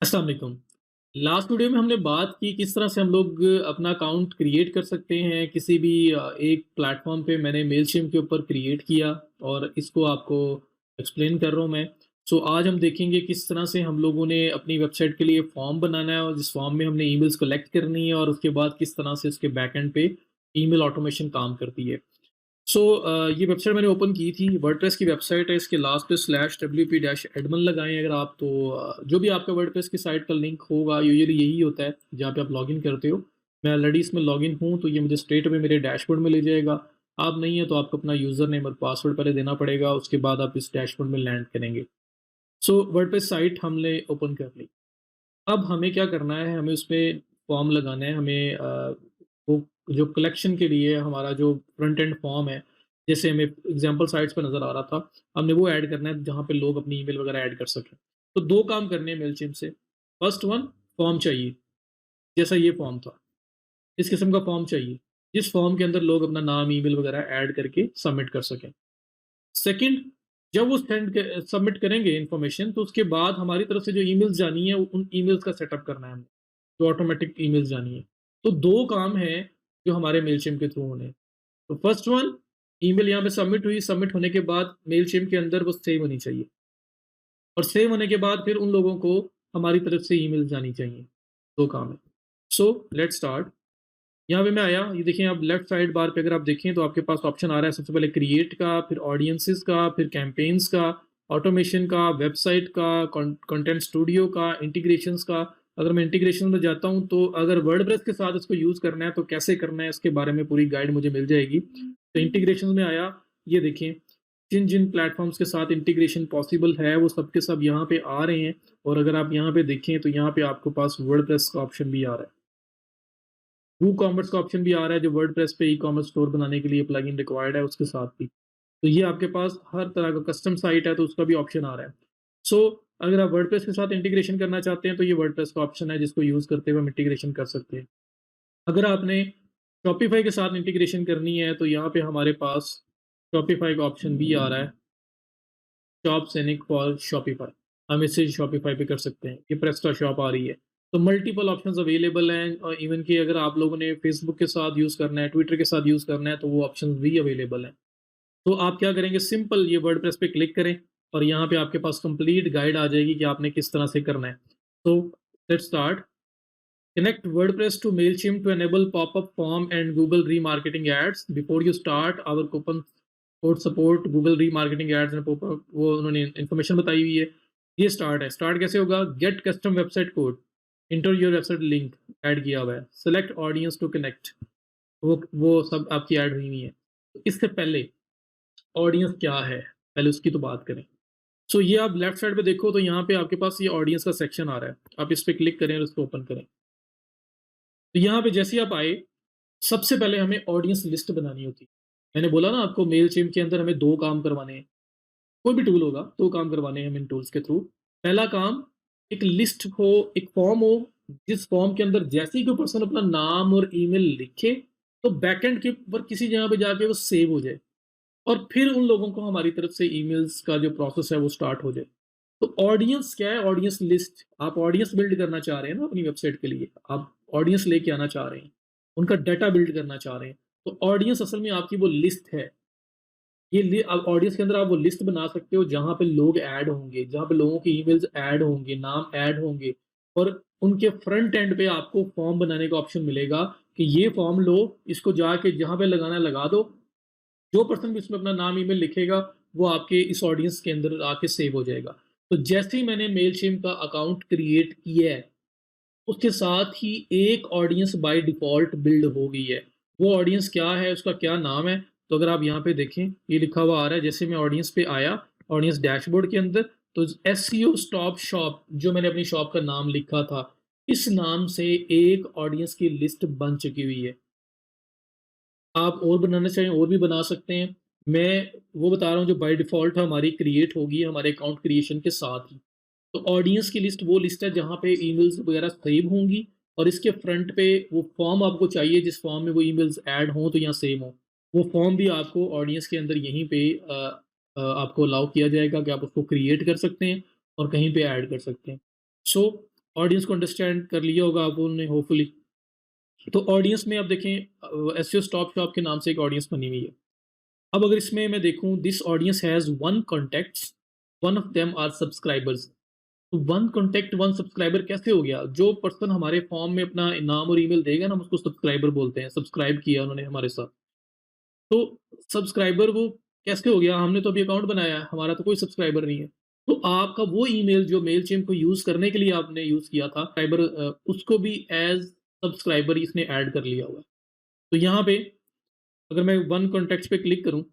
अस्सलाम वालेकुम। Last video में हमने बात की किस तरह से हम लोग अपना अकाउंट क्रिएट कर सकते हैं किसी भी एक प्लेटफॉर्म पे। मैंने मेलशिम के ऊपर क्रिएट किया और इसको आपको एक्सप्लेन कर रहा हूँ मैं। सो आज हम देखेंगे किस तरह से हम लोगों ने अपनी वेबसाइट के लिए फॉर्म बनाना है और जिस फॉर्म में हमने ईमेल्स कलेक्ट करनी है और उसके बाद किस तरह से उसके बैकएंड पे ईमेल ऑटोमेशन काम करती है। ये वेबसाइट मैंने ओपन की थी, वर्डप्रेस की वेबसाइट है। इसके लास्ट पे /wp-admin लगाएं अगर आप तो जो भी आपका वर्डप्रेस की साइट का लिंक होगा यूजुअली यही होता है जहाँ पे आप लॉगिन करते हो। मैं ऑलरेडी इसमें लॉगिन हूँ तो ये मुझे स्ट्रेट अवे मेरे डैशबोर्ड में ले जाएगा। आप नहीं है तो आपको अपना यूज़र नेम और पासवर्ड पहले देना पड़ेगा, उसके बाद आप इस डैशबोर्ड में लैंड करेंगे। वर्डप्रेस साइट हमने ओपन कर ली। अब हमें क्या करना है, हमें उसपे फॉर्म लगाना है। हमें वो जो कलेक्शन के लिए हमारा जो फ्रंट एंड फॉर्म है, जैसे हमें एग्ज़ाम्पल साइट्स पे नज़र आ रहा था, हमने वो ऐड करना है जहाँ पे लोग अपनी ईमेल वगैरह ऐड कर सकें। तो 2 काम करने हैं मेलचिम से। फर्स्ट वन, फॉर्म चाहिए, जैसा ये फॉर्म था, इस किस्म का फॉर्म चाहिए, जिस फॉर्म के अंदर लोग अपना नाम, ईमेल वगैरह ऐड करके सबमिट कर सकें। सेकंड, जब वो सबमिट करेंगे इन्फॉर्मेशन तो उसके बाद हमारी तरफ से जो ईमेल्स जानी है उन ईमेल्स का सेटअप करना है हमें, जो ऑटोमेटिक ईमेल्स जानी है। तो 2 काम हैं जो हमारे मेलचिम के थ्रू होने हैं। तो फर्स्ट वन, ईमेल यहाँ पे सबमिट हुई, सबमिट होने के बाद मेलचिम के अंदर वो सेव होनी चाहिए और सेव होने के बाद फिर उन लोगों को हमारी तरफ से ईमेल जानी चाहिए। 2 काम है। Let's start. यहाँ पे मैं आया, ये देखिए आप लेफ्ट साइड बार पे अगर आप देखें तो आपके पास ऑप्शन आ रहा है सबसे पहले क्रिएट का, फिर ऑडियंसेस का, फिर कैंपेन्स का, ऑटोमेशन का, वेबसाइट का, कंटेंट स्टूडियो का, इंटीग्रेशंस का। अगर मैं इंटीग्रेशन में जाता हूँ तो अगर वर्डप्रेस के साथ इसको यूज़ करना है तो कैसे करना है इसके बारे में पूरी गाइड मुझे मिल जाएगी। तो इंटीग्रेशन में आया, ये देखें जिन जिन प्लेटफॉर्म्स के साथ इंटीग्रेशन पॉसिबल है वो सब के सब यहाँ पे आ रहे हैं। और अगर आप यहाँ पे देखें तो यहाँ पे आपके पास वर्डप्रेस का ऑप्शन भी आ रहा है, वू कॉमर्स का ऑप्शन भी आ रहा है जो वर्डप्रेस पे ई-कॉमर्स स्टोर बनाने के लिए प्लगइन रिक्वायर्ड है उसके साथ भी। तो ये आपके पास हर तरह का कस्टम साइट है तो उसका भी ऑप्शन आ रहा है। सो अगर आप वर्डप्रेस के साथ इंटीग्रेशन करना चाहते हैं तो ये वर्डप्रेस का ऑप्शन है जिसको यूज़ करते हुए हम इंटीग्रेशन कर सकते हैं। अगर आपने शॉपिफ़ाई के साथ इंटीग्रेशन करनी है तो यहाँ पे हमारे पास शॉपिफ़ाई का ऑप्शन भी आ रहा है, शॉप सैनिक फॉर शॉपिफ़ाई। हम इससे शॉपिफ़ाई पे कर सकते हैं। ये प्रेस्टा शॉप आ रही है। तो मल्टीपल ऑप्शंस अवेलेबल हैं और इवन कि अगर आप लोगों ने फेसबुक के साथ यूज़ करना है, ट्विटर के साथ यूज़ करना है तो वो ऑप्शंस भी अवेलेबल हैं। तो आप क्या करेंगे, सिंपल ये वर्डप्रेस पे क्लिक करें और यहाँ पे आपके पास कंप्लीट गाइड आ जाएगी कि आपने किस तरह से करना है। तो let's start. Connect WordPress to Mailchimp to enable popup form and Google remarketing ads before you start our coupon code support Google remarketing ads and popup, वो उन्होंने इन्फॉर्मेशन बताई हुई है। ये स्टार्ट है। स्टार्ट कैसे होगा, get custom website code, enter your website link, add किया हुआ है, सेलेक्ट ऑडियंस टू कनेक्ट, वो सब आपकी ऐड हुई हुई है। तो इससे पहले ऑडियंस क्या है, पहले उसकी तो बात करें। ये आप लेफ्ट साइड पे देखो तो यहाँ पे आपके पास ये ऑडियंस का सेक्शन आ रहा है। आप इस पे क्लिक करें और इसको ओपन करें। तो यहाँ पे जैसे ही आप आए, सबसे पहले हमें ऑडियंस लिस्ट बनानी होती है। मैंने बोला ना आपको मेलचिम के अंदर हमें 2 काम करवाने हैं। कोई भी टूल होगा, 2 काम करवाने हैं हमें इन टूल्स के थ्रू। पहला काम, एक लिस्ट हो, एक फॉर्म हो, जिस फॉर्म के अंदर जैसे ही कोई पर्सन अपना नाम और ईमेल लिखे, तो बैकएंड के ऊपर किसी जगह पे जाके वो सेव हो जाए और फिर उन लोगों को हमारी तरफ से ईमेल्स का जो प्रोसेस है वो स्टार्ट हो जाए। तो ऑडियंस क्या है, ऑडियंस लिस्ट। आप ऑडियंस बिल्ड करना चाह रहे हैं ना अपनी वेबसाइट के लिए, आप ऑडियंस लेके आना चाह रहे हैं, उनका डाटा बिल्ड करना चाह रहे हैं। तो ऑडियंस असल में आपकी वो लिस्ट है। अब ऑडियंस के अंदर आप वो लिस्ट बना सकते हो जहाँ पे लोग ऐड होंगे, जहाँ पे लोगों के ईमेल्स ऐड होंगे, नाम ऐड होंगे और उनके फ्रंट एंड पे आपको फॉर्म बनाने का ऑप्शन मिलेगा कि ये फॉर्म लो, इसको जाके जहाँ पे लगाना है लगा दो। जो पर्सन भी उसमें अपना नाम, ईमेल लिखेगा, वो आपके इस ऑडियंस के अंदर आके सेव हो जाएगा। तो जैसे ही मैंने मेलचिम का अकाउंट क्रिएट किया है, उसके साथ ही एक ऑडियंस बाय डिफ़ॉल्ट बिल्ड हो गई है। वो ऑडियंस क्या है, उसका क्या नाम है? तो अगर आप यहाँ पे देखें, ये लिखा हुआ आ रहा है। जैसे मैं ऑडियंस पे आया, ऑडियंस डैशबोर्ड के अंदर, तो एसईओ स्टॉप शॉप, जो मैंने अपनी शॉप का नाम लिखा था, इस नाम से एक ऑडियंस की लिस्ट बन चुकी हुई है। आप और बनाना चाहें और भी बना सकते हैं। मैं वो बता रहा हूँ जो बाय डिफ़ॉल्ट हमारी क्रिएट होगी हमारे अकाउंट क्रिएशन के साथ ही। तो ऑडियंस की लिस्ट वो लिस्ट है जहाँ पे ईमेल्स वगैरह सेव होंगी और इसके फ्रंट पे वो फॉर्म आपको चाहिए जिस फॉर्म में वो ईमेल्स ऐड हों तो यहाँ सेव हों। वो फॉर्म भी आपको ऑडियंस के अंदर यहीं पे आपको अलाउ किया जाएगा कि आप उसको क्रिएट कर सकते हैं और कहीं पे ऐड कर सकते हैं। सो ऑडियंस को अंडरस्टैंड कर लिया होगा आप लोगों ने होपफुली। तो ऑडियंस में आप देखें एसईओ स्टॉप शॉप के नाम से एक ऑडियंस बनी हुई है। अब अगर इसमें मैं देखूं this audience has one contacts, one of them are subscribers. तो वन कॉन्टेक्ट वन सब्सक्राइबर कैसे हो गया? जो पर्सन हमारे फॉर्म में अपना नाम और ईमेल देगा ना, हम उसको सब्सक्राइबर बोलते हैं, सब्सक्राइब किया उन्होंने हमारे साथ। तो सब्सक्राइबर वो कैसे हो गया? हमने तो अभी अकाउंट बनाया है, हमारा तो कोई सब्सक्राइबर नहीं है। तो आपका वो ईमेल जो मेलचिम्प को यूज़ करने के लिए आपने यूज़ किया था, उसको भी एज़ सब्सक्राइबर इसने ऐड कर लिया हुआ है। तो यहाँ पे अगर मैं वन कॉन्टैक्ट्स पे क्लिक करूँ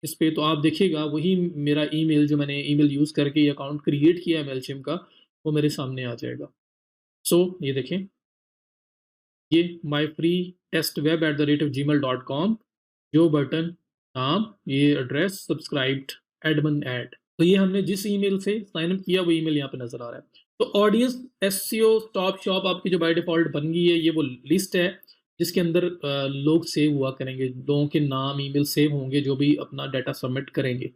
इस पे, तो आप देखिएगा वही मेरा ईमेल जो मैंने ईमेल यूज़ करके ये अकाउंट क्रिएट किया है मेलचिम्प का, वो मेरे सामने आ जाएगा। सो ये देखें, ये my free test web at the rate of Gmail dot com, जो बटन, नाम, ये एड्रेस, सब्सक्राइब्ड, एडमिन ऐड। तो ये हमने जिस ईमेल से साइन अप किया वो ईमेल यहाँ पे नज़र आ रहा है। तो ऑडियंस एसईओ टॉप शॉप आपकी जो बाय डिफ़ॉल्ट बन गई है, ये वो लिस्ट है जिसके अंदर लोग सेव हुआ करेंगे, लोगों के नाम, ईमेल सेव होंगे जो भी अपना डाटा सबमिट करेंगे।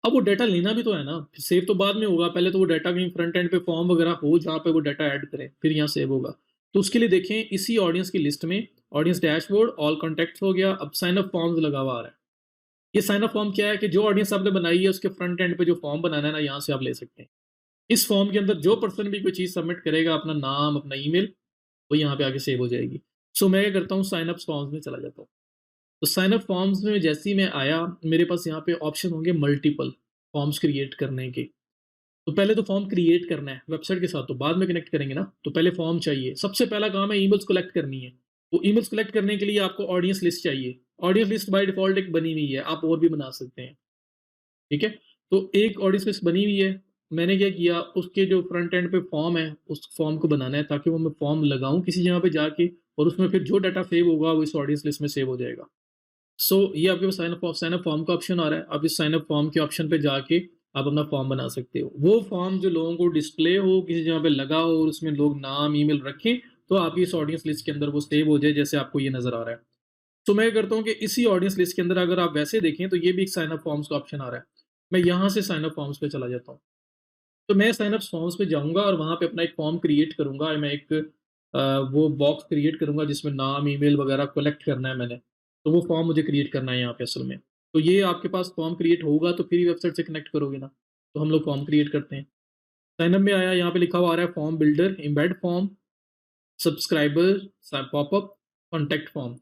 अब वो डाटा लेना भी तो है ना, सेव तो बाद में होगा, पहले तो वो डाटा कहीं फ्रंट एंड पे फॉर्म वगैरह हो जहाँ पे वो डाटा ऐड करें, फिर यहाँ सेव होगा। तो उसके लिए देखें इसी ऑडियंस की लिस्ट में ऑडियंस डैशबोर्ड, ऑल कॉन्टैक्ट्स हो गया, अब साइन अप फॉर्म्स लगा हुआ आ रहा है। ये साइन अप फॉर्म क्या है कि जो ऑडियंस आपने बनाई है उसके फ्रंट एंड पे जो फॉर्म बनाना है ना, यहाँ से आप ले सकते हैं। इस फॉर्म के अंदर जो पर्सन भी कोई चीज़ सबमिट करेगा, अपना नाम, अपना ईमेल, वो यहाँ पे आके सेव हो जाएगी। सो मैं क्या करता हूँ, साइन अप फॉर्म्स में चला जाता हूँ। तो साइन अप फॉर्म्स में जैसे ही मैं आया, मेरे पास यहाँ पे ऑप्शन होंगे मल्टीपल फॉर्म्स क्रिएट करने के। तो पहले तो फॉर्म क्रिएट करना है वेबसाइट के साथ, तो बाद में कनेक्ट करेंगे ना, तो पहले फॉर्म चाहिए। सबसे पहला काम है ईमेल्स कलेक्ट करनी है। तो ईमेल्स कलेक्ट करने के लिए आपको ऑडियंस लिस्ट चाहिए। ऑडियंस लिस्ट बाय डिफ़ॉल्ट एक बनी हुई है, आप और भी बना सकते हैं, ठीक है? तो एक ऑडियंस लिस्ट बनी हुई है, मैंने क्या किया, उसके जो फ्रंट एंड पे फॉर्म है, उस फॉर्म को बनाना है ताकि वो मैं फॉर्म लगाऊँ किसी जगह पे जाके, और उसमें फिर जो डाटा सेव होगा वो इस ऑडियंस लिस्ट में सेव हो जाएगा। ये आपके पास साइन अप फॉर्म का ऑप्शन आ रहा है। आप इस साइन अप फॉर्म के ऑप्शन पे जाके आप अपना फॉर्म बना सकते हो। वो फॉर्म जो लोगों को डिस्प्ले हो, किसी जगह पे लगा हो और उसमें लोग नाम, ईमेल रखें, तो आपकी इस ऑडियंस लिस्ट के अंदर वो सेव हो जाए जैसे आपको ये नज़र आ रहा है। तो मैं करता हूँ कि इसी ऑडियंस लिस्ट के अंदर अगर आप वैसे देखें तो ये भी एक साइन अप फॉर्म्स का ऑप्शन आ रहा है। मैं यहाँ से साइन अप फॉर्म्स पे चला जाता हूँ। तो मैं साइन अप फॉर्म्स पे जाऊँगा और वहाँ पे अपना एक फॉर्म क्रिएट करूँगा। मैं एक वो बॉक्स क्रिएट करूँगा जिसमें नाम, ईमेल वगैरह कलेक्ट करना है मैंने। तो वो फॉर्म मुझे क्रिएट करना है यहाँ पे असल में। तो ये आपके पास फॉर्म क्रिएट होगा तो फिर ही वेबसाइट से कनेक्ट करोगे ना। तो हम लोग फॉर्म क्रिएट करते हैं। साइन अप में आया, यहाँ पे लिखा हुआ आ रहा है form builder, embed form, subscriber, popup, contact form.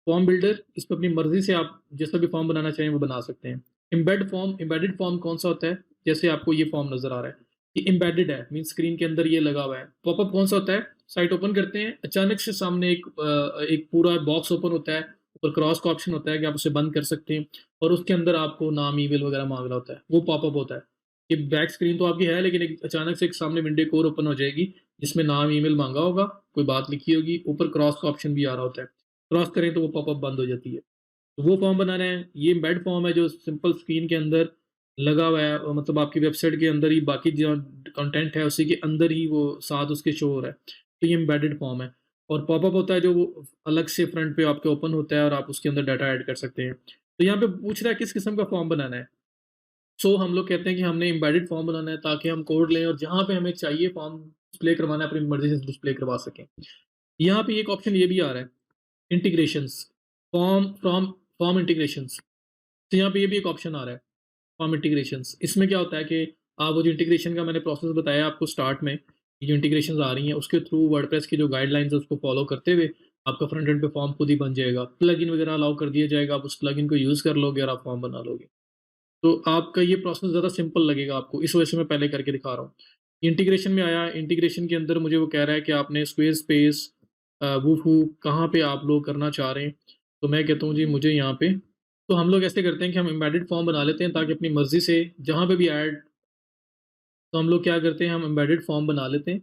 Form builder, इस पे अपनी मर्ज़ी से आप जैसा भी फॉर्म बनाना चाहें वो बना सकते हैं। एम्बेडेड फॉर्म कौन-सा होता है? जैसे आपको ये फॉर्म नज़र आ रहा है, ये एम्बेडेड है, मीन्स स्क्रीन के अंदर ये लगा हुआ है। पॉपअप कौन-सा होता है? साइट ओपन करते हैं, अचानक से सामने एक पूरा बॉक्स ओपन होता है, ऊपर क्रॉस का ऑप्शन होता है कि आप उसे बंद कर सकते हैं और उसके अंदर आपको नाम, ईमेल वगैरह माँग रहा होता है, वो पॉपअप होता है। ये बैक स्क्रीन तो आपकी है लेकिन एक अचानक से एक सामने विंडो एक और ओपन हो जाएगी, जिसमें नाम, ईमेल माँगा होगा, कोई बात लिखी होगी, ऊपर क्रॉस का ऑप्शन भी आ रहा होता है। क्रॉस करें तो वो पॉपअप बंद हो जाती है। तो वो फॉर्म बनाना है। ये एम्बेड फॉर्म है जो सिंपल स्क्रीन के अंदर लगा हुआ है, मतलब आपकी वेबसाइट के अंदर ही बाकी जो कंटेंट है उसी के अंदर ही वो साथ उसके शो हो रहा है। तो ये एम्बेडेड फॉर्म है। और पॉपअप होता है जो वो अलग से फ्रंट पे आपके ओपन होता है और आप उसके अंदर डाटा ऐड कर सकते हैं। तो यहाँ पे पूछ रहा है किस किस्म का फॉर्म बनाना है। हम लोग कहते हैं कि हमने एम्बेडेड फॉर्म बनाना है ताकि हम कोड लें और जहाँ पे हमें चाहिए फॉर्म डिस्प्ले करवाना है अपनी मर्ज़ी से डिस्प्ले करवा सकें। यहाँ पे एक ऑप्शन ये भी आ रहा है, integrations, form from form integrations. तो यहाँ पे ये भी एक ऑप्शन आ रहा है, फॉर्म इंटीग्रेशंस। इसमें क्या होता है कि आप वो जो इंटीग्रेशन का मैंने प्रोसेस बताया आपको स्टार्ट में, ये जो इंटीग्रेशंस आ रही हैं उसके थ्रू वर्डप्रेस की जो गाइडलाइंस है उसको फॉलो करते हुए आपका फ्रंट एंड पे फॉर्म खुद ही बन जाएगा। प्लगइन वगैरह अलाउ कर दिया जाएगा, आप उस प्लगइन को यूज़ कर लोगे और आप फॉर्म बना लोगे। तो आपका ये प्रोसेस ज़्यादा सिंपल लगेगा आपको, इस वजह से मैं पहले करके दिखा रहा हूँ। इंटीग्रेशन में आया, इंटीग्रेशन के अंदर मुझे वो कह रहा है कि आपने स्क्वेयर स्पेस, वूफू कहाँ पे आप लोग करना चाह रहे हैं। तो मैं कहता हूँ जी मुझे यहाँ पे, तो हम लोग ऐसे करते हैं कि हम एम्बेडेड फॉर्म बना लेते हैं ताकि अपनी मर्ज़ी से जहाँ पे भी ऐड, तो हम लोग क्या करते हैं, हम एम्बेडेड फॉर्म बना लेते हैं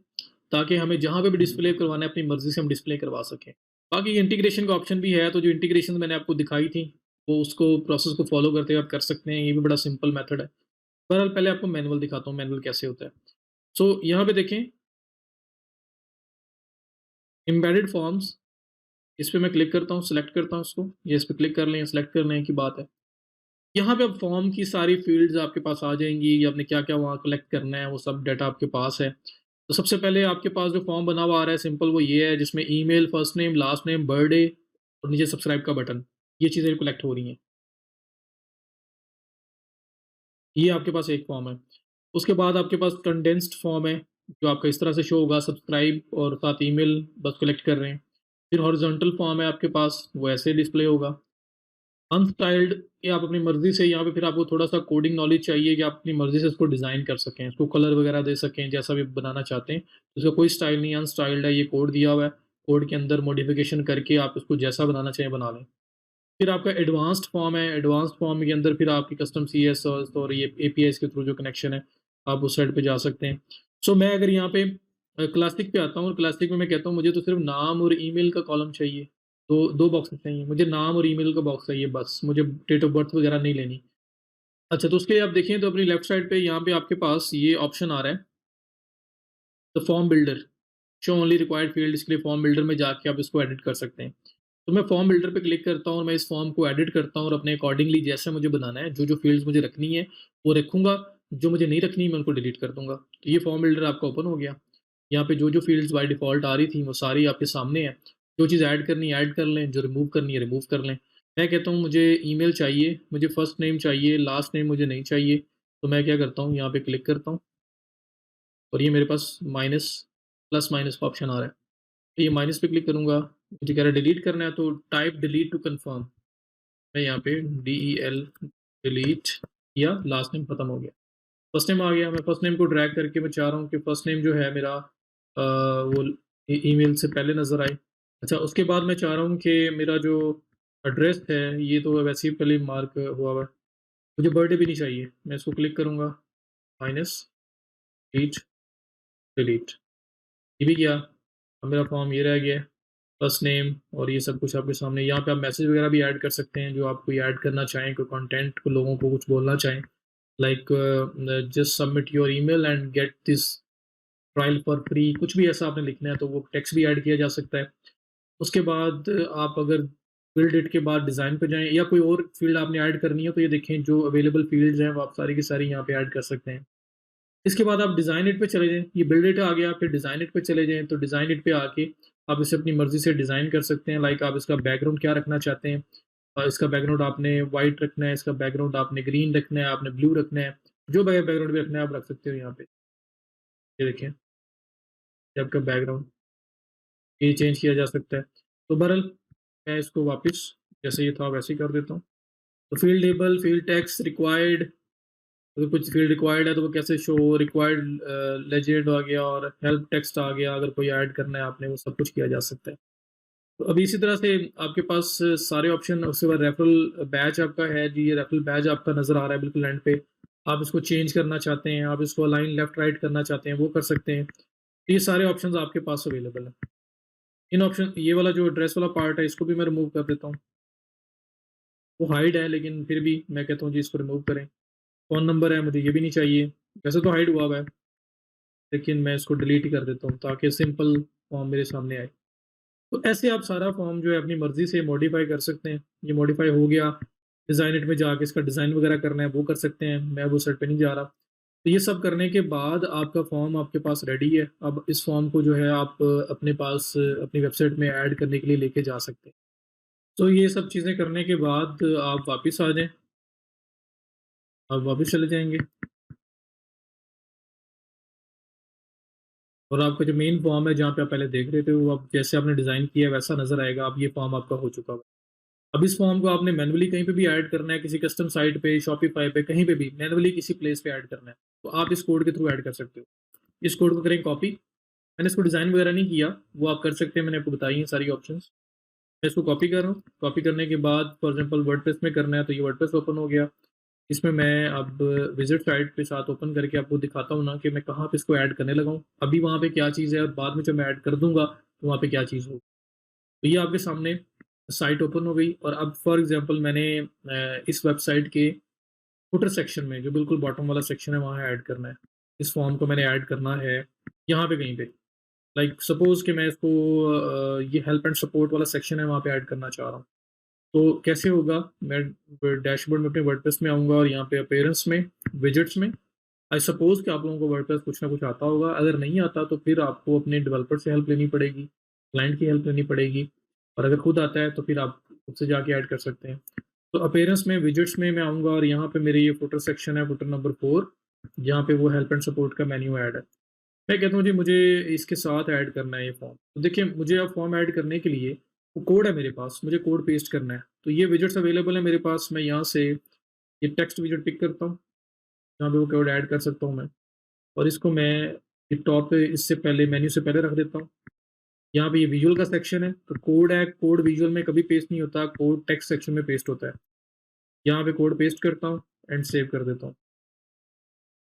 ताकि हमें जहाँ पे भी डिस्प्ले करवाना है अपनी मर्ज़ी से हम डिस्प्ले करवा सकें। बाकी इंटीग्रेशन का ऑप्शन भी है, तो जो इंटीग्रेशन मैंने आपको दिखाई थी, वो उसको प्रोसेस को फ़ॉलो करते हुए आप कर सकते हैं। ये भी बड़ा सिंपल मेथड है। बहरहाल पहले आपको मैनुअल दिखाता हूँ, मैनुअल कैसे होता है। यहाँ पे देखें एम्बेडेड फॉर्म्स, इस पे मैं क्लिक करता हूँ, सिलेक्ट करता हूँ इसको, ये इस पे क्लिक कर लें, सिलेक्ट करने की बात है। यहाँ पे अब फॉर्म की सारी फ़ील्ड्स आपके पास आ जाएँगी, आपने क्या-क्या वहाँ कलेक्ट करना है, वो सब डाटा आपके पास है। तो सबसे पहले आपके पास जो फॉर्म बना हुआ आ रहा है सिंपल वो ये है जिसमें email, first name, last name, birthday और नीचे सब्सक्राइब का बटन। ये चीज़ें कलेक्ट हो रही हैं। ये आपके पास एक फॉर्म है। उसके बाद आपके पास कंडेंस्ड फॉर्म है, जो आपका इस तरह से शो होगा सब्सक्राइब और साथ ईमेल बस कलेक्ट कर रहे हैं। फिर हॉरिज़ॉन्टल फॉर्म है आपके पास, वो ऐसे डिस्प्ले होगा। अनस्टाइल्ड ये आप अपनी मर्ज़ी से यहाँ पे फिर आपको थोड़ा-सा कोडिंग नॉलेज चाहिए कि आप अपनी मर्ज़ी से इसको डिज़ाइन कर सकें, इसको कलर वगैरह दे सकें, जैसा भी बनाना चाहते हैं। इसका कोई स्टाइल नहीं है, अनस्टाइल्ड है, ये कोड दिया हुआ है। कोड के अंदर मॉडिफ़िकेशन करके आप इसको जैसा बनाना चाहें बना लें। फिर आपका एडवांस्ड फॉर्म है, एडवांस्ड फॉर्म के अंदर फिर आपकी कस्टम सीएसएस और ये एपीआईज़ के थ्रू जो कनेक्शन है, आप उस साइड पे जा सकते हैं। सो मैं अगर यहाँ पे क्लासिक पे आता हूँ और क्लासिक में मैं कहता हूँ मुझे तो सिर्फ़ नाम और ईमेल का कॉलम चाहिए। 2 बॉक्सेस चाहिए, मुझे नाम और ईमेल का बॉक्स चाहिए बस, मुझे डेट ऑफ बर्थ वगैरह नहीं लेनी। अच्छा तो उसके लिए आप देखें तो अपनी लेफ्ट साइड पे यहाँ पे आपके पास ये ऑप्शन आ रहा है, the form builder, show only required field इसके लिए फॉर्म बिल्डर में जाके आप इसको एडिट कर सकते हैं। तो मैं फॉर्म बिल्डर पे क्लिक करता हूँ और मैं इस फॉर्म को एडिट करता हूँ और अपने अकॉर्डिंगली जैसा मुझे बनाना है, जो-जो फ़ील्ड्स मुझे रखनी है, वो रखूँगा, जो मुझे नहीं रखनी मैं उनको डिलीट कर दूँगा। तो ये फॉर्म बिल्डर आपका ओपन हो गया। यहाँ पे जो-जो फ़ील्ड्स बाय डिफ़ॉल्ट आ रही थी, वो सारी आपके सामने है। जो चीज़ ऐड करनी है ऐड कर लें, जो रिमूव करनी है रिमूव कर लें। मैं कहता हूँ मुझे ईमेल चाहिए, मुझे फर्स्ट नेम चाहिए, लास्ट नेम मुझे नहीं चाहिए, तो मैं क्या करता हूँ यहाँ पे क्लिक करता हूँ और ये मेरे पास माइनस प्लस माइनस का ऑप्शन आ रहा है। तो ये माइनस पे क्लिक करूँगा, मुझे कह रहा है डिलीट करना है तो टाइप डिलीट टू कन्फर्म। मैं यहाँ पे DEL डिलीट किया, लास्ट नेम खत्म हो गया। फर्स्ट नेम आ गया, मैं फर्स्ट नेम को ड्रैग करके मैं चाह रहा हूँ कि फर्स्ट नेम जो है मेरा वो ईमेल से पहले नज़र आए। अच्छा उसके बाद मैं चाह रहा हूँ कि मेरा जो एड्रेस है ये तो वैसे ही पहले मार्क हुआ हुआ है। मुझे बर्थडे भी नहीं चाहिए, मैं इसको क्लिक करूँगा माइनस डिलीट डिलीट ये भी किया। अब मेरा फॉर्म ये रह गया है। फर्स्ट नेम और ये सब कुछ आपके सामने यहाँ पे आप मैसेज वगैरह भी ऐड कर सकते हैं, जो आप कोई ऐड करना चाहें, कोई कंटेंट को लोगों को कुछ बोलना चाहें। Like just submit your email and get this trial for free कुछ भी ऐसा आपने लिखना है तो वो टेक्स्ट भी ऐड किया जा सकता है। उसके बाद आप अगर फिल डेट के बाद डिज़ाइन पे जाएँ या कोई और फ़ील्ड आपने ऐड करनी है तो ये देखें जो अवेलेबल फ़ील्ड्स हैं वो आप सारी की सारी यहाँ पे ऐड कर सकते हैं। इसके बाद आप डिज़ाइन इट पे चले जाएँ, ये बिल्ड इट आ गया, फिर डिज़ाइन इट पे चले जाएँ, तो डिज़ाइन इट पे आके आप इसे अपनी मर्ज़ी से डिज़ाइन कर सकते हैं, लाइक आप इसका बैकग्राउंड क्या रखना चाहते हैं। इसका बैकग्राउंड आपने व्हाइट रखना है, इसका बैकग्राउंड आपने ग्रीन रखना है, आपने ब्लू रखना है, जो बैकग्राउंड भी रखना है आप रख सकते हो यहाँ पे। ये देखिए, ये आपका बैकग्राउंड, ये चेंज किया जा सकता है। तो बहरहाल मैं इसको वापस जैसे ये था वैसे ही कर देता हूँ। तो field label, field text required अगर कुछ फ़ील्ड रिक्वायर्ड है तो वो कैसे शो रिक्वायर्ड लेजेंड आ गया और हेल्प टेक्स्ट आ गया, अगर कोई ऐड करना है आपने वो सब कुछ किया जा सकता है। तो अभी इसी तरह से आपके पास सारे ऑप्शन उसके बाद रेफरल बैच आपका है जी, ये रेफरल बैच आपका नज़र आ रहा है बिल्कुल एंड पे। आप इसको चेंज करना चाहते हैं, आप इसको अलाइन लेफ्ट राइट करना चाहते हैं, वो कर सकते हैं। ये सारे ऑप्शंस आपके पास अवेलेबल हैं। इन ऑप्शन ये वाला जो एड्रेस वाला पार्ट है इसको भी मैं रिमूव कर देता हूँ। वो हाइड है लेकिन फिर भी मैं कहता हूँ जी इसको रिमूव करें। फ़ोन नंबर है मुझे ये भी नहीं चाहिए, वैसे तो हाइड हुआ हुआ है। लेकिन मैं इसको डिलीट ही कर देता हूँ ताकि सिंपल फॉर्म मेरे सामने आए। तो ऐसे आप सारा फॉर्म जो है अपनी मर्ज़ी से मॉडिफ़ाई कर सकते हैं। ये मॉडिफ़ाई हो गया, डिज़ाइन इट में जाके इसका डिज़ाइन वगैरह करना है वो कर सकते हैं, मैं वो साइड पे नहीं जा रहा। तो ये सब करने के बाद आपका फॉर्म आपके पास रेडी है। अब इस फॉर्म को जो है आप अपने पास अपनी वेबसाइट में ऐड करने के लिए लेके जा सकते हैं। तो ये सब चीज़ें करने के बाद आप वापिस आ जाएँ, आप वापिस चले जाएँगे और आपका जो मेन फॉर्म है जहाँ पे आप पहले देख रहे थे वो अब जैसे आपने डिज़ाइन किया है वैसा नज़र आएगा। अब ये फॉर्म आपका हो चुका होगा। अब इस फॉर्म को आपने मैनुअली कहीं पे भी ऐड करना है, किसी कस्टम साइट पे, शॉपिफ़ाई पे, कहीं पे भी मैनुअली किसी प्लेस पे ऐड करना है, तो आप इस कोड के थ्रू ऐड कर सकते हो। इस कोड को करें कॉपी, मैंने इसको डिज़ाइन वगैरह नहीं किया, वो आप कर सकते हैं, मैंने आपको बताई हैं सारी ऑप्शंस। मैं इसको कॉपी कर रहा हूँ, कॉपी करने के बाद फॉर एग्ज़ाम्पल वर्डप्रेस में करना है, तो ये वर्डप्रेस ओपन हो गया। इसमें मैं अब विज़िट साइट के साथ ओपन करके आपको दिखाता हूँ ना कि मैं कहाँ पे इसको ऐड करने लगा हूँ। अभी वहाँ पे क्या चीज़ है और बाद में जब मैं ऐड कर दूँगा, तो वहाँ पे क्या चीज़ होगी। तो ये आपके सामने साइट ओपन हो गई और अब फॉर एग्ज़ाम्पल मैंने इस वेबसाइट के फुटर सेक्शन में जो बिल्कुल बॉटम वाला सेक्शन है वहाँ ऐड करना है। इस फॉर्म को मैंने ऐड करना है यहाँ पे कहीं पे। लाइक सपोज़ कि मैं इसको ये हेल्प एंड सपोर्ट वाला सेक्शन है वहाँ पे ऐड करना चाह रहा हूँ। तो कैसे होगा मैं डैशबोर्ड में अपने वर्डप्रेस में आऊँगा और यहाँ पे अपीयरेंस में, विजेट्स में आई सपोज़ कि आप लोगों को वर्डप्रेस कुछ ना कुछ आता होगा, अगर नहीं आता तो फिर आपको अपने डेवलपर से हेल्प लेनी पड़ेगी, क्लाइंट की हेल्प लेनी पड़ेगी और अगर खुद आता है तो फिर आप खुद से जाके ऐड कर सकते हैं। तो अपीयरेंस में विजेट्स में मैं आऊँगा और यहाँ पे मेरे ये फुटर सेक्शन है, फुटर नंबर 4 जहाँ पे वो हेल्प एंड सपोर्ट का मेन्यू ऐड है। मैं कहता हूँ जी मुझे इसके साथ ऐड करना है ये फॉर्म। तो देखिए मुझे अब फॉर्म ऐड करने के लिए वो कोड है मेरे पास, मुझे कोड पेस्ट करना है। तो ये विजेट्स अवेलेबल है मेरे पास, मैं यहाँ से ये टेक्स्ट विजेट पिक करता हूँ, जहाँ पे वो कोड ऐड कर सकता हूँ मैं और इसको मैं ये टॉप पे इससे पहले मेन्यू से पहले रख देता हूँ। यहाँ पे ये विजुअल का सेक्शन है, तो कोड है, कोड विजुअल में कभी पेस्ट नहीं होता, कोड टेक्स्ट सेक्शन में पेस्ट होता है। यहाँ पे कोड पेस्ट करता हूँ एंड सेव कर देता हूँ।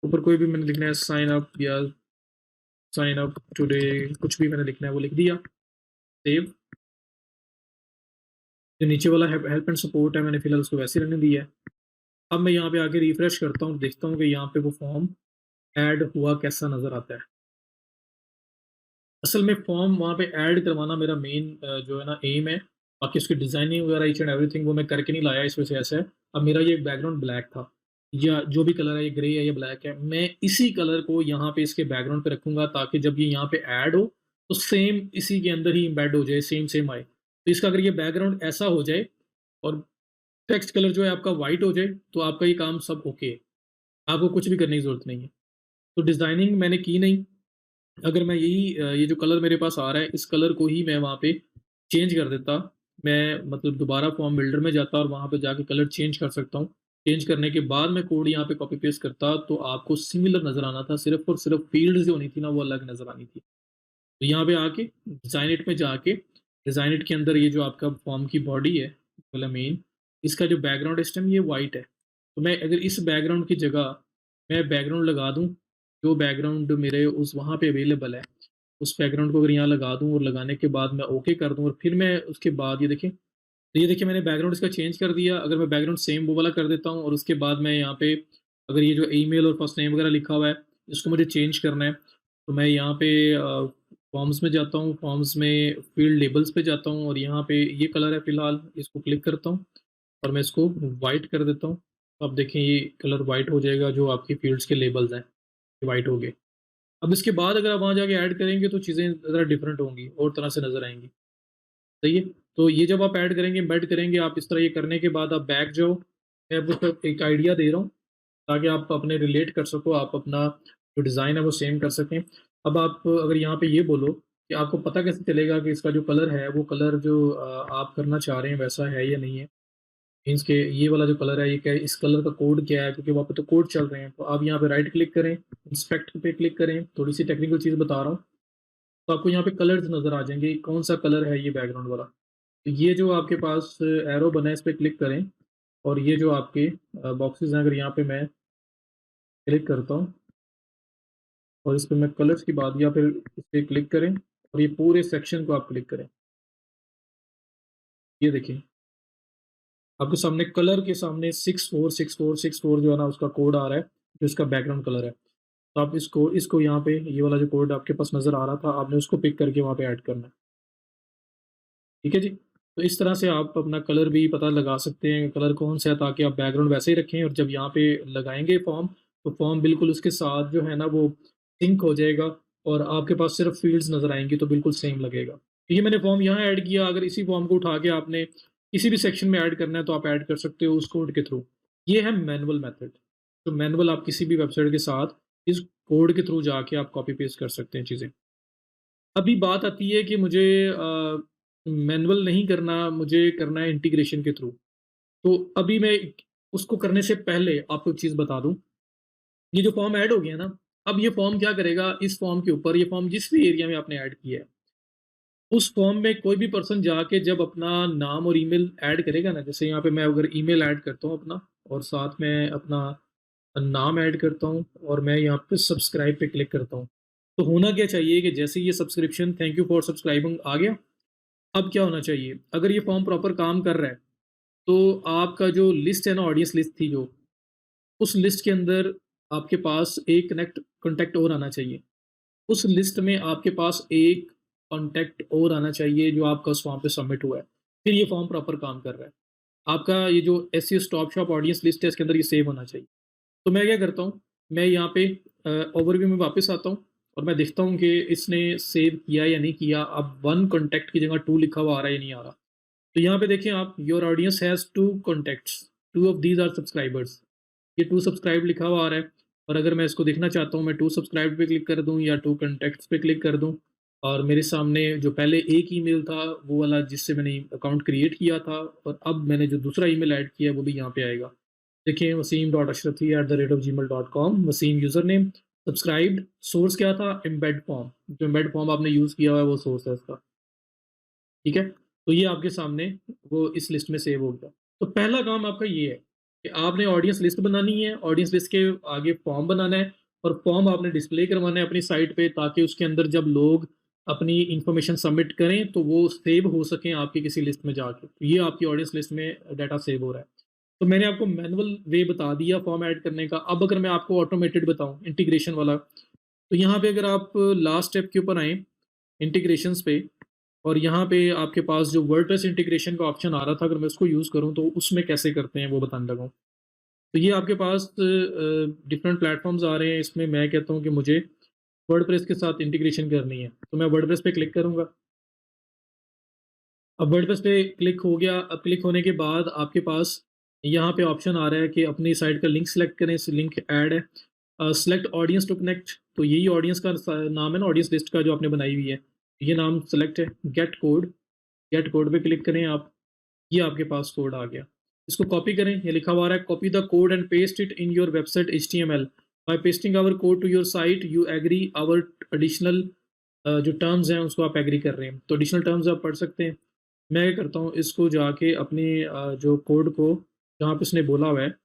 ऊपर कोई भी मैंने लिखना है साइन अप या साइन अप टुडे, कुछ भी मैंने लिखना है वो लिख दिया, सेव। जो नीचे वाला हेल्प एंड सपोर्ट है मैंने फिलहाल उसको वैसे ही रहने दिया है। अब मैं यहाँ पे आके रिफ्रेश करता हूँ, देखता हूँ कि यहाँ पे वो फॉर्म ऐड हुआ कैसा नज़र आता है। असल में फॉर्म वहाँ पे ऐड करवाना मेरा मेन जो है ना एम है, बाकी उसकी डिज़ाइनिंग वगैरह ईच एंड एवरीथिंग वो मैं करके नहीं लाया, इस वजह से ऐसा है। अब मेरा ये बैकग्राउंड ब्लैक था या जो भी कलर है, ये ग्रे है या ब्लैक है, मैं इसी कलर को यहाँ पे इसके बैकग्राउंड पे रखूँगा ताकि जब ये यहाँ पे ऐड हो, तो सेम इसी के अंदर ही एम्बेड हो जाए, सेम आए। तो इसका अगर ये बैकग्राउंड ऐसा हो जाए और टेक्स्ट कलर जो है आपका व्हाइट हो जाए, तो आपका ये काम सब ओके है। आपको कुछ भी करने की ज़रूरत नहीं है। तो डिज़ाइनिंग मैंने की नहीं, अगर मैं ये जो कलर मेरे पास आ रहा है, इस कलर को ही मैं वहाँ पे चेंज कर देता। मैं मतलब दोबारा फॉर्म बिल्डर में जाता और वहाँ पे जाके कलर चेंज कर सकता हूँ। चेंज करने के बाद मैं कोड यहाँ पे कॉपी पेस्ट करता, तो आपको सिमिलर नज़र आना था, सिर्फ़ और सिर्फ़ फ़ील्ड्स जो होनी थी ना, वो अलग नज़र आनी थी। तो यहाँ पे आके डिज़ाइन इट में जाके, डिज़ाइन इट के अंदर ये जो आपका फॉर्म की बॉडी है, मतलब मेन, इसका जो बैकग्राउंड सिस्टम ये व्हाइट है। तो मैं अगर इस बैकग्राउंड की जगह मैं बैकग्राउंड लगा दूँ, जो बैकग्राउंड मेरे उस वहाँ पे अवेलेबल है, उस बैकग्राउंड को अगर यहाँ लगा दूँ और लगाने के बाद मैं ओके कर दूँ और फिर मैं उसके बाद ये देखिए, तो ये देखिए मैंने बैकग्राउंड इसका चेंज कर दिया। अगर मैं बैकग्राउंड सेम वो वाला कर देता हूँ और उसके बाद मैं यहाँ पे अगर ये जो ईमेल और फर्स्ट नेम वगैरह लिखा हुआ है, इसको मुझे चेंज करना है, तो मैं यहाँ पे फॉर्म्स में जाता हूँ, फॉर्म्स में फील्ड लेबल्स पे जाता हूँ और यहाँ पे ये कलर है फिलहाल, इसको क्लिक करता हूँ और मैं इसको व्हाइट कर देता हूँ। तो अब देखें ये कलर व्हाइट हो जाएगा, जो आपकी फील्ड्स के लेबल्स हैं, ये व्हाइट हो गए। अब इसके बाद अगर आप वहाँ जाके ऐड करेंगे तो चीज़ें ज़रा डिफरेंट होंगी और तरह से नज़र आएँगी। सही है? तो ये जब आप ऐड करेंगे, एम्बेड करेंगे, आप इस तरह ये करने के बाद आप बैक जाओ। मैं आपको एक आइडिया दे रहा हूँ, ताकि आप अपने रिलेट कर सको, आप अपना जो डिज़ाइन है वो सेम कर सकें। अब आप अगर यहाँ पे ये बोलो कि आपको पता कैसे चलेगा कि इसका जो कलर है, वो कलर जो आप करना चाह रहे हैं वैसा है या नहीं है? मीन्स के ये वाला जो कलर है, ये क्या है, इस कलर का कोड क्या है? क्योंकि वहाँ पे तो कोड चल रहे हैं। तो आप यहाँ पे राइट क्लिक करें, इंस्पेक्ट पे क्लिक करें, थोड़ी-सी टेक्निकल चीज़ बता रहा हूँ। तो आपको यहाँ पे कलर्स नज़र आ जाएँगे, कौन-सा कलर है ये बैकग्राउंड वाला। तो ये जो आपके पास एरो बना है, इस पे क्लिक करें और ये जो आपके बॉक्सेस हैं, अगर यहाँ पे मैं क्लिक करता हूँ और इस पे मैं कलर्स की बात, या फिर इस पे क्लिक करें और ये पूरे सेक्शन को आप क्लिक करें। ये देखिए, आपके सामने कलर के सामने 646464 जो है ना उसका कोड आ रहा है, जो इसका बैकग्राउंड कलर है। तो आप इसको इसको यहाँ पे ये वाला जो कोड आपके पास नज़र आ रहा था, आपने उसको पिक करके वहाँ पे ऐड करना है। ठीक है जी? तो इस तरह से आप अपना कलर भी पता लगा सकते हैं, कलर कौन-सा है, ताकि आप बैकग्राउंड वैसे ही रखें और जब यहाँ पे लगाएँगे फॉर्म, तो फॉर्म बिल्कुल उसके साथ जो है ना वो सिंक हो जाएगा और आपके पास सिर्फ़ फ़ील्ड्स नज़र आएँगी, तो बिल्कुल सेम लगेगा। तो ये मैंने फॉर्म यहाँ ऐड किया, अगर इसी फॉर्म को उठा के आपने किसी भी सेक्शन में ऐड करना है, तो आप ऐड कर सकते हो उस कोड के थ्रू। ये है मैनुअल मेथड। तो मैनुअल आप किसी भी वेबसाइट के साथ इस कोड के थ्रू जाके आप कॉपी पेस्ट कर सकते हैं चीज़ें। अभी बात आती है कि मुझे मैनुअल नहीं करना, मुझे करना है इंटीग्रेशन के थ्रू। तो अभी मैं उसको करने से पहले आपको एक चीज़ बता दूँ, ये जो फॉर्म ऐड हो गया ना, अब ये फॉर्म क्या करेगा, इस फॉर्म के ऊपर ये फॉर्म जिस भी एरिया में आपने ऐड किया है, उस फॉर्म में कोई भी पर्सन जाके जब अपना नाम और ईमेल ऐड करेगा ना, जैसे यहाँ पे मैं अगर ईमेल ऐड करता हूँ अपना और साथ में अपना नाम ऐड करता हूँ और मैं यहाँ पे सब्सक्राइब पे क्लिक करता हूँ। तो होना क्या चाहिए कि जैसे ये subscription thank you for subscribing आ गया, अब क्या होना चाहिए? अगर ये फॉर्म प्रॉपर काम कर रहा है, तो आपका जो लिस्ट है ना, ऑडियंस लिस्ट थी जो, उस लिस्ट के अंदर आपके पास एक कॉन्टैक्ट और आना चाहिए। उस लिस्ट में आपके पास एक कॉन्टैक्ट और आना चाहिए जो आपका उस फॉर्म पे सबमिट हुआ है। फिर ये फॉर्म प्रॉपर काम कर रहा है। आपका ये जो SEO stop shop audience list है, इसके अंदर ये सेव होना चाहिए। तो मैं क्या करता हूँ, मैं यहाँ पे ओवरव्यू में वापस आता हूँ और मैं देखता हूँ कि इसने सेव किया या नहीं किया। अब 1 कॉन्टैक्ट की जगह 2 लिखा हुआ आ रहा है या नहीं आ रहा। तो यहाँ पे देखिए आप, your audience has 2 contacts, 2 of these are subscribers. ये 2 सब्सक्राइब लिखा हुआ आ रहा है और अगर मैं इसको देखना चाहता हूँ, मैं 2 सब्सक्राइब पे क्लिक कर दूँ या 2 कॉन्टैक्ट्स पे क्लिक कर दूँ और मेरे सामने जो पहले एक ईमेल था वो वाला जिससे मैंने अकाउंट क्रिएट किया था और अब मैंने जो दूसरा ईमेल ऐड किया है वो भी यहाँ पे आएगा। देखिए wasim.ashrafy@the-gmail.com, Wasim user name, subscribed, source क्या था एम्बेड फॉर्म, जो एम्बेड फॉर्म आपने यूज़ किया हुआ है वो सोर्स है इसका। ठीक है? तो ये आपके सामने वो इस लिस्ट में सेव हो गया। तो पहला काम आपका ये है कि आपने ऑडियंस लिस्ट बनानी है, ऑडियंस लिस्ट के आगे फॉर्म बनाना है और फॉर्म आपने डिस्प्ले करवाना है अपनी साइट पे ताकि उसके अंदर जब लोग अपनी इन्फॉर्मेशन सबमिट करें तो वो सेव हो सकें आपकी किसी लिस्ट में जाके। तो ये आपकी ऑडियंस लिस्ट में डाटा सेव हो रहा है। तो मैंने आपको मैनुअल वे बता दिया फॉर्म ऐड करने का। अब अगर मैं आपको ऑटोमेटेड बताऊँ इंटीग्रेशन वाला, तो यहाँ पे अगर आप लास्ट स्टेप के ऊपर आएँ, इंटीग्रेशंस पे, और यहाँ पे आपके पास जो वर्डप्रेस इंटीग्रेशन का ऑप्शन आ रहा था, अगर मैं उसको यूज़ करूँ तो उसमें कैसे करते हैं वो बताने लगा हूँ। तो ये आपके पास डिफरेंट प्लेटफ़ॉर्म्स आ रहे हैं, इसमें मैं कहता हूँ कि मुझे वर्डप्रेस के साथ इंटीग्रेशन करनी है। तो मैं वर्डप्रेस पे क्लिक करूँगा। अब वर्डप्रेस पे क्लिक हो गया, अब क्लिक होने के बाद आपके पास यहाँ पे ऑप्शन आ रहा है कि अपनी साइट का लिंक सेलेक्ट करें, लिंक ऐड है। सेलेक्ट ऑडियंस टू कनेक्ट, तो यही ऑडियंस का नाम है ना, ऑडियंस लिस्ट का जो आपने बनाई हुई है, ये नाम सेलेक्ट है। गेट कोड पे क्लिक करें आप, ये आपके पास कोड आ गया। इसको कॉपी करें, ये लिखा हुआ आ रहा है copy the code and paste it in your website HTML। By pasting our code to your site you agree our additional, जो टर्म्स हैं उसको आप एग्री कर रहे हैं। तो एडिशनल टर्म्स आप पढ़ सकते हैं। मैं क्या करता हूँ, इसको जाके अपने जो कोड को जहाँ पे उसने बोला हुआ है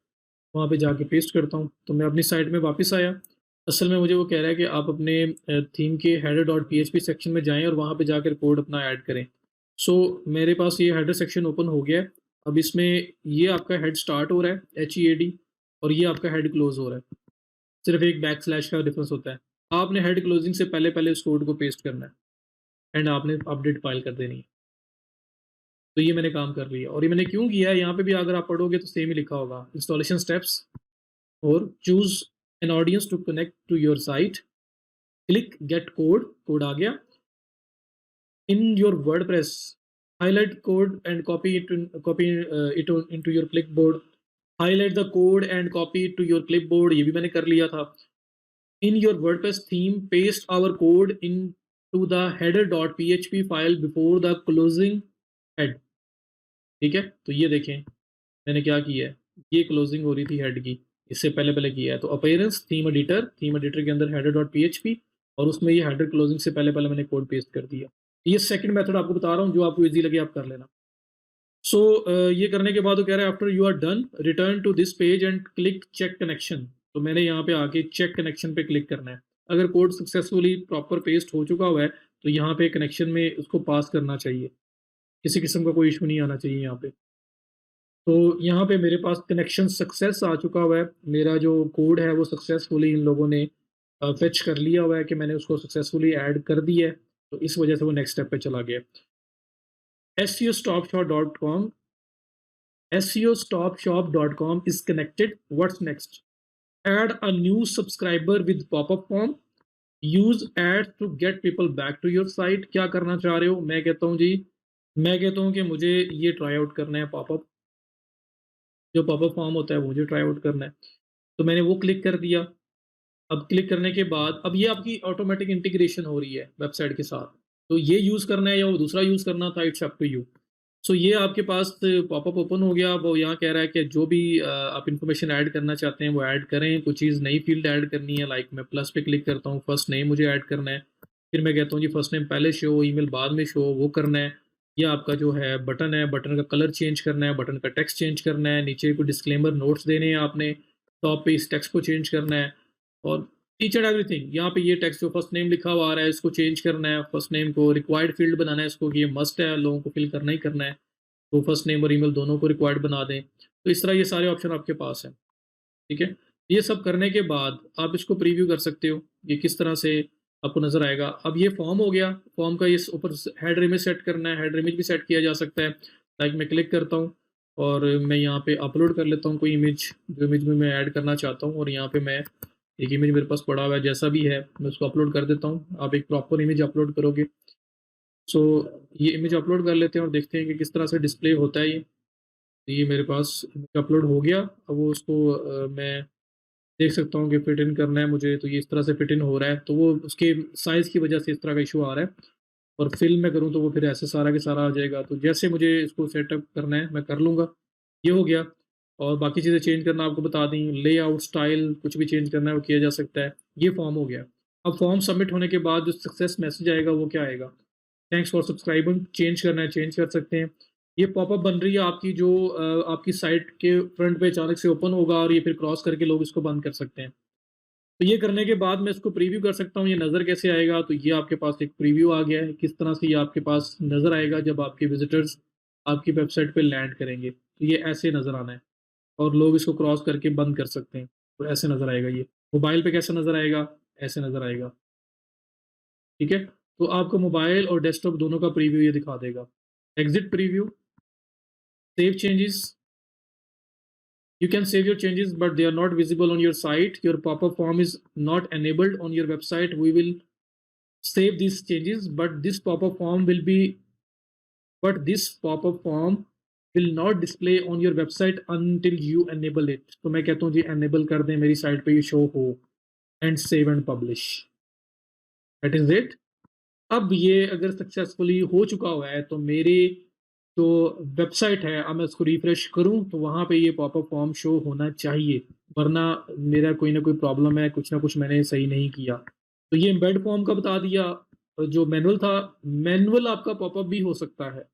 वहाँ पे जाके पेस्ट करता हूँ। तो मैं अपनी साइट में वापस आया। असल में मुझे वो कह रहा है कि आप अपने थीम के हेडर डॉट PHP सेक्शन में जाएँ और वहाँ पे जाकर कोड अपना ऐड करें। सो मेरे पास ये हेडर सेक्शन ओपन हो गया है। अब इसमें ये आपका हेड स्टार्ट हो रहा है HEAD और ये आपका हेड क्लोज हो रहा है। सिर्फ एक बैक स्लैश का डिफरेंस होता है। आपने हेड क्लोजिंग से पहले उस कोड को पेस्ट करना है एंड आपने अपडेट फाइल कर देनी है। तो ये मैंने काम कर लिया और ये मैंने क्यों किया है, यहाँ पे भी अगर आप पढ़ोगे तो सेम ही लिखा होगा, इंस्टॉलेशन स्टेप्स और choose an audience to connect to your site, click get code आ गया in your WordPress, highlight code and copy it into your clipboard, highlight the code and copy it to your clipboard, ये भी मैंने कर लिया था। In your WordPress theme paste our code into the header dot PHP file before the closing head. ठीक है, तो ये देखें मैंने क्या किया है, ये क्लोजिंग हो रही थी हेड की, इससे पहले किया है। तो अपीयरेंस थीम एडिटर के अंदर हेडर डॉट PHP और उसमें ये हेडर क्लोजिंग से पहले मैंने कोड पेस्ट कर दिया। ये सेकंड मेथड आपको बता रहा हूँ, जो आपको इजी लगे आप कर लेना। सो ये करने के बाद वो कह रहा है after you are done return to this page and click check connection. तो मैंने यहाँ पे आके चेक कनेक्शन पे क्लिक करना है। अगर कोड सक्सेसफुली प्रॉपर पेस्ट हो चुका हुआ है तो यहाँ पे कनेक्शन में उसको पास करना चाहिए, किसी किस्म का कोई इशू नहीं आना चाहिए यहाँ पे। तो यहाँ पे मेरे पास कनेक्शन सक्सेस आ चुका हुआ है, मेरा जो कोड है वो सक्सेसफुली इन लोगों ने फेच कर लिया हुआ है कि मैंने उसको सक्सेसफुली ऐड कर दिया है। तो इस वजह से वो नेक्स्ट स्टेप पे चला गया। SEOstopshop.com SEOstopshop.com is connected. What's next? Add a new subscriber with pop-up form. Use ads to get people back to your site. क्या करना चाह रहे हो? मैं कहता हूँ जी, मैं कहता हूँ कि मुझे ये ट्राई आउट करना है, पॉपअप जो पॉपअप फॉर्म होता है वो मुझे ट्राई आउट करना है। तो मैंने वो क्लिक कर दिया। अब क्लिक करने के बाद अब ये आपकी ऑटोमेटिक इंटीग्रेशन हो रही है वेबसाइट के साथ। तो ये यूज़ करना है या वो दूसरा यूज़ करना था, इट्स अप टू यू। सो ये आपके पास पॉपअप ओपन हो गया। वो यहाँ कह रहा है कि जो भी आप इन्फॉर्मेशन ऐड करना चाहते हैं वो ऐड करें। कुछ चीज़ नई फील्ड ऐड करनी है, लाइक मैं प्लस पे क्लिक करता हूँ, फर्स्ट नेम मुझे ऐड करना है। फिर मैं कहता हूँ जी फर्स्ट नेम पहले शो, ईमेल बाद में शो, वो करना है। या आपका जो है बटन है, बटन का कलर चेंज करना है, बटन का टेक्स्ट चेंज करना है, नीचे कोई डिस्क्लेमर नोट्स देने हैं आपने, टॉप पे इस टेक्स्ट को चेंज करना है और ईच एंड एवरीथिंग। यहाँ पे ये टेक्स्ट जो फर्स्ट नेम लिखा हुआ आ रहा है इसको चेंज करना है, फर्स्ट नेम को रिक्वायर्ड फील्ड बनाना है इसको कि ये मस्ट है, लोगों को फिल करना ही करना है। तो फर्स्ट नेम और ईमेल दोनों को रिक्वायर्ड बना दें। तो इस तरह ये सारे ऑप्शन आपके पास हैं। ठीक है, ये सब करने के बाद आप इसको प्रीव्यू कर सकते हो, ये किस तरह से आपको नज़र आएगा। अब ये फॉर्म हो गया, फॉर्म का ये ऊपर हेडर इमेज सेट करना है, हेडर इमेज भी सेट किया जा सकता है। लाइक मैं क्लिक करता हूँ और मैं यहाँ पे अपलोड कर लेता हूँ कोई इमेज, जो इमेज में मैं ऐड करना चाहता हूँ और यहाँ पे मैं एक इमेज मेरे पास पड़ा हुआ है, जैसा भी है मैं उसको अपलोड कर देता हूँ। आप एक प्रॉपर इमेज अपलोड करोगे। सो ये इमेज अपलोड कर लेते हैं और देखते हैं कि किस तरह से डिस्प्ले होता है ये। तो ये मेरे पास इमेज अपलोड हो गया। अब वो उसको मैं देख सकता हूँ कि फिट इन करना है मुझे, तो ये इस तरह से फिट इन हो रहा है। तो वो उसके साइज़ की वजह से इस तरह का इशू आ रहा है। और फिल मैं करूँ तो वो फिर ऐसे सारा के सारा आ जाएगा। तो जैसे मुझे इसको सेटअप करना है मैं कर लूँगा। ये हो गया। और बाकी चीज़ें चेंज करना आपको बता दी, लेआउट, स्टाइल कुछ भी चेंज करना है वो किया जा सकता है। ये फॉर्म हो गया। अब फॉर्म सबमिट होने के बाद जो सक्सेस मैसेज आएगा वो क्या आएगा? Thanks for subscribing. चेंज करना है चेंज कर सकते हैं। ये पॉपअप बन रही है आपकी, जो आपकी साइट के फ्रंट पे अचानक से ओपन होगा और ये फिर क्रॉस करके लोग इसको बंद कर सकते हैं। तो ये करने के बाद मैं इसको प्रीव्यू कर सकता हूँ, ये नज़र कैसे आएगा? तो ये आपके पास एक प्रीव्यू आ गया है, किस तरह से ये आपके पास नज़र आएगा जब आपके विज़िटर्स आपकी वेबसाइट पे लैंड करेंगे। तो ये ऐसे नज़र आना है और लोग इसको क्रॉस करके बंद कर सकते हैं। तो ऐसे नज़र आएगा ये। मोबाइल पे कैसे नज़र आएगा? ऐसे नज़र आएगा, ठीक है? तो आपको मोबाइल और डेस्कटॉप दोनों का प्रीव्यू ये दिखा देगा। Exit preview, save changes. You can save your changes, but they are not visible on your site. Your pop-up form is not enabled on your website. We will save these changes, but this pop-up form will not display on your website until you enable it. तो मैं कहता हूँ जी enable कर दें, मेरी site पे ये show हो, and save and publish. That is it. अब ये अगर सक्सेसफुली हो चुका हुआ है तो मेरी जो वेबसाइट है, अब मैं उसको रिफ्रेश करूं तो वहां पे ये पॉपअप फॉर्म शो होना चाहिए, वरना मेरा कोई ना कोई प्रॉब्लम है, कुछ ना कुछ मैंने सही नहीं किया। तो ये एम्बेड फॉर्म का बता दिया। जो मैनुअल था, मैनुअल आपका पॉपअप भी हो सकता है,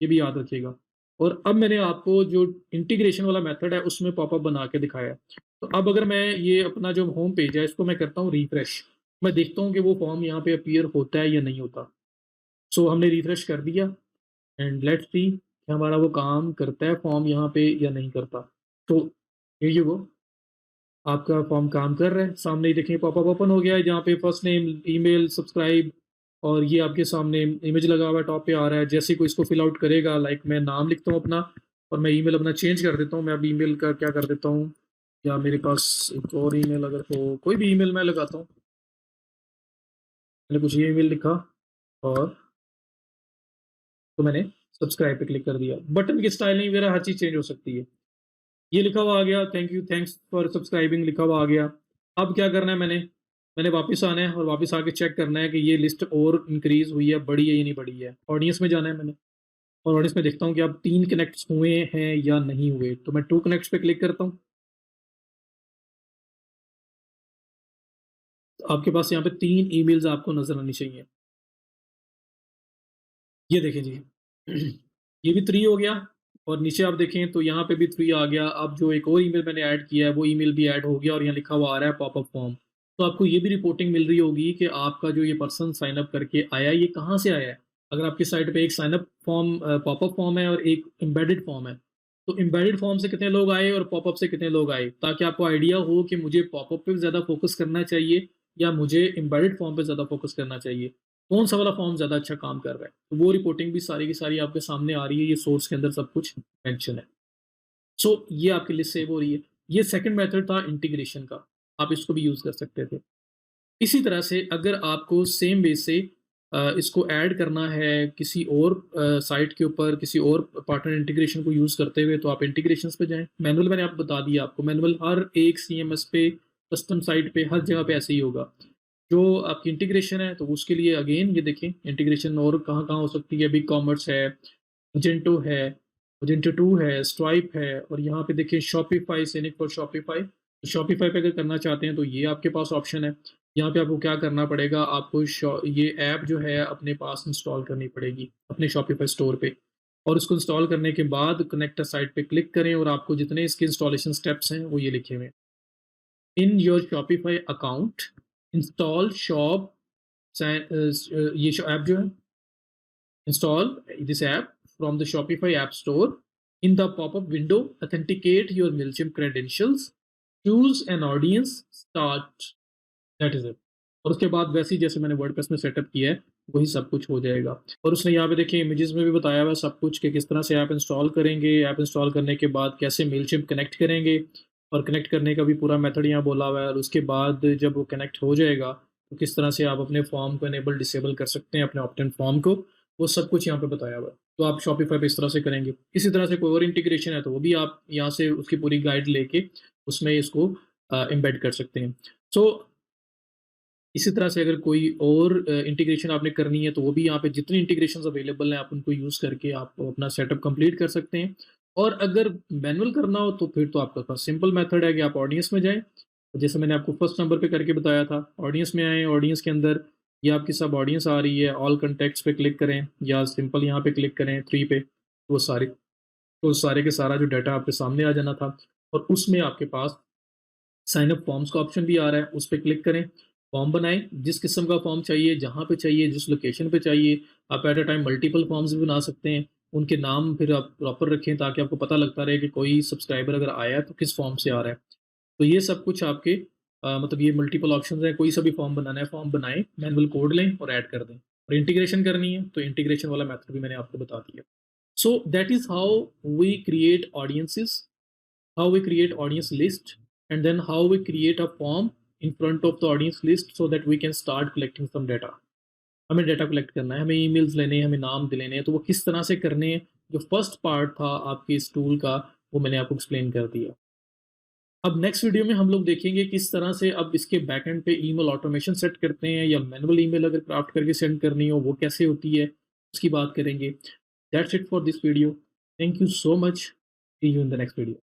ये भी याद रखिएगा। और अब मैंने आपको जो इंटीग्रेशन वाला मेथड है उसमें पॉपअप बना के दिखाया है। तो अब अगर मैं ये अपना जो होम पेज है इसको मैं करता हूँ रिफ्रेश, मैं देखता हूँ कि वो फॉर्म यहाँ पे अपीयर होता है या नहीं होता। सो हमने रिफ्रेश कर दिया एंड लेट्स सी कि हमारा वो काम करता है फॉर्म यहाँ पे या नहीं करता। तो हियर यू गो, आपका फॉर्म काम कर रहा है। सामने ही देखिए पॉपअप ओपन हो गया है जहाँ पे फर्स्ट नेम, ईमेल, सब्सक्राइब और ये आपके सामने इमेज लगा हुआ है, टॉप पे आ रहा है। जैसे ही कोई इसको फिल आउट करेगा, लाइक मैं नाम लिखता हूँ अपना और मैं ईमेल अपना चेंज कर देता हूँ। मैं अब ईमेल का क्या कर देता हूँ, या मेरे पास एक और ईमेल अगर हो, कोई भी ईमेल मैं लगाता हूँ। मैंने कुछ ये ईमेल लिखा और तो मैंने सब्सक्राइब पे क्लिक कर दिया। बटन की स्टाइलिंग वगैरह हर चीज़ चेंज हो सकती है। ये लिखा हुआ आ गया, thank you, thanks for subscribing लिखा हुआ आ गया। अब क्या करना है, मैंने वापस आना है और वापस आके चेक करना है कि ये लिस्ट और इंक्रीज़ हुई है, बढ़ी है या नहीं बढ़ी है। ऑडियंस में जाना है मैंने और ऑडियंस में देखता हूँ कि अब 3 कनेक्ट्स हुए हैं या नहीं हुए। तो मैं 2 कनेक्ट्स पे क्लिक करता हूँ। तो आपके पास यहाँ पे 3 ईमेल्स आपको नज़र आनी चाहिए। ये देखें जी। ये भी 3 हो गया और नीचे आप देखें तो यहाँ पे भी 3 आ गया। अब जो एक और ईमेल मैंने ऐड किया है वो ईमेल भी ऐड हो गया और यहाँ लिखा हुआ आ रहा है पॉपअप फॉर्म। तो आपको ये भी रिपोर्टिंग मिल रही होगी कि आपका जो ये पर्सन साइन अप करके आया है, ये कहाँ से आया है। अगर आपकी साइट पे एक sign up form, popup form है और एक एम्बेडेड फॉर्म है, तो एम्बेडेड फॉर्म से कितने लोग आए और पॉपअप से कितने लोग आए, ताकि आपको आइडिया हो कि मुझे पॉपअप पे ज़्यादा फोकस करना चाहिए या मुझे एम्बेडेड फॉर्म पे ज़्यादा फोकस करना चाहिए। कौन सा वाला फॉर्म ज़्यादा अच्छा काम कर रहा है। तो वो रिपोर्टिंग भी सारी की सारी आपके सामने आ रही है, ये सोर्स के अंदर सब कुछ मेंशन है। सो ये आपकी लिस्ट सेव हो रही है। ये सेकंड मेथड था इंटीग्रेशन का, आप इसको भी यूज़ कर सकते थे। इसी तरह से अगर आपको सेम वे से इसको ऐड करना है किसी और साइट के ऊपर, किसी और पार्टनर इंटीग्रेशन को यूज़ करते हुए, तो आप इंटीग्रेशंस पे जाएँ। मैनुअल मैंने आपको बता दिया, आपको मैनुअल हर एक सीएमएस पे, कस्टम साइट पे, हर जगह पे ऐसे ही होगा। जो आपकी इंटीग्रेशन है तो उसके लिए अगेन ये देखें इंटीग्रेशन और कहाँ-कहाँ हो सकती है। बिग कॉमर्स है, Magento है, Magento 2 है, स्ट्राइप है और यहाँ पे देखिए शॉपिफाई, सैनिक फॉर शॉपिफाई। तो शॉपिफाई पे अगर करना चाहते हैं तो ये आपके पास ऑप्शन है। यहाँ पे आपको क्या करना पड़ेगा, आपको ये ऐप जो है अपने पास इंस्टॉल करनी पड़ेगी अपने शॉपिफाई स्टोर पे। और उसको इंस्टॉल करने के बाद कनेक्ट अ साइट पे क्लिक करें और आपको जितने इसके इंस्टॉलेशन स्टेप्स हैं वो ये लिखे हुए हैं। In your Shopify account install shop, ये ऐप जो है, install this app from the Shopify App Store. In the pop-up window, authenticate your MailChimp credentials, choose an audience, start. That is it. और उसके बाद वैसे ही जैसे मैंने वर्डप्रेस में सेटअप किया है वही सब कुछ हो जाएगा। और उसने यहाँ पे देखिए इमेजेस में भी बताया हुआ है सब कुछ कि किस तरह से ऐप इंस्टॉल करेंगे, ऐप इंस्टॉल करने के बाद कैसे मेलचिम्प कनेक्ट करेंगे और कनेक्ट करने का भी पूरा मेथड यहाँ बोला हुआ है और उसके बाद जब वो कनेक्ट हो जाएगा, तो किस तरह से आप अपने फॉर्म को इनेबल डिसेबल कर सकते हैं, अपने ऑप्ट-इन फॉर्म को, वो सब कुछ यहाँ पे बताया हुआ है। तो आप शॉपिफ़ाई पे इस तरह से करेंगे। इसी तरह से कोई और इंटीग्रेशन है, तो वो भी आप यहाँ से उसकी पूरी गाइड लेके उसमें इसको एम्बेड कर सकते हैं। सो इसी तरह से अगर कोई और इंटीग्रेशन आपने करनी है, तो वो भी यहाँ पे जितनी इंटीग्रेशंस अवेलेबल हैं, आप उनको यूज़ करके आप अपना सेटअप कंप्लीट कर सकते हैं। और अगर मैनुअल करना हो, तो फिर तो आपके पास सिंपल मेथड है कि आप ऑडियंस में जाएँ। जैसे मैंने आपको फर्स्ट नंबर पे करके बताया था, ऑडियंस में आएँ, ऑडियंस के अंदर ये आपकी सब ऑडियंस आ रही है, ऑल कॉन्टैक्ट्स पे क्लिक करें या सिंपल यहाँ पे क्लिक करें 3 पे, वो सारे के सारा जो डाटा आपके सामने आ जाना था और उसमें आपके पास साइन अप फॉर्म्स का ऑप्शन भी आ रहा है, उस पे क्लिक करें, फॉर्म बनाएँ, जिस किस्म का फॉर्म चाहिए, जहाँ पे चाहिए, जिस लोकेशन पे चाहिए, आप at a time multiple forms भी बना सकते हैं। उनके नाम फिर आप प्रॉपर रखें ताकि आपको पता लगता रहे कि कोई सब्सक्राइबर अगर आया है तो किस फॉर्म से आ रहा है। तो ये सब कुछ आपके मतलब ये मल्टीपल ऑप्शंस हैं, कोई सा भी फॉर्म बनाना है, फॉर्म बनाएँ, मैनुअल कोड लें और ऐड कर दें। और इंटीग्रेशन करनी है, तो इंटीग्रेशन वाला मेथड भी मैंने आपको बता दिया। So that is how we create audiences, how we create audience list, and then how we create a form in front of the audience list so that we can start collecting some data. हमें data collect करना है, हमें emails लेने हैं, हमें नाम लेने हैं, तो वो किस तरह से करने हैं, जो फर्स्ट पार्ट था आपके इस टूल का, वो मैंने आपको एक्सप्लेन कर दिया। अब नेक्स्ट वीडियो में हम लोग देखेंगे किस तरह से अब इसके बैकएंड पे ईमेल ऑटोमेशन सेट करते हैं या मैनुअल ईमेल अगर क्राफ्ट करके सेंड करनी हो वो कैसे होती है, उसकी बात करेंगे। That's it for this video. Thank you so much. See you in the next video.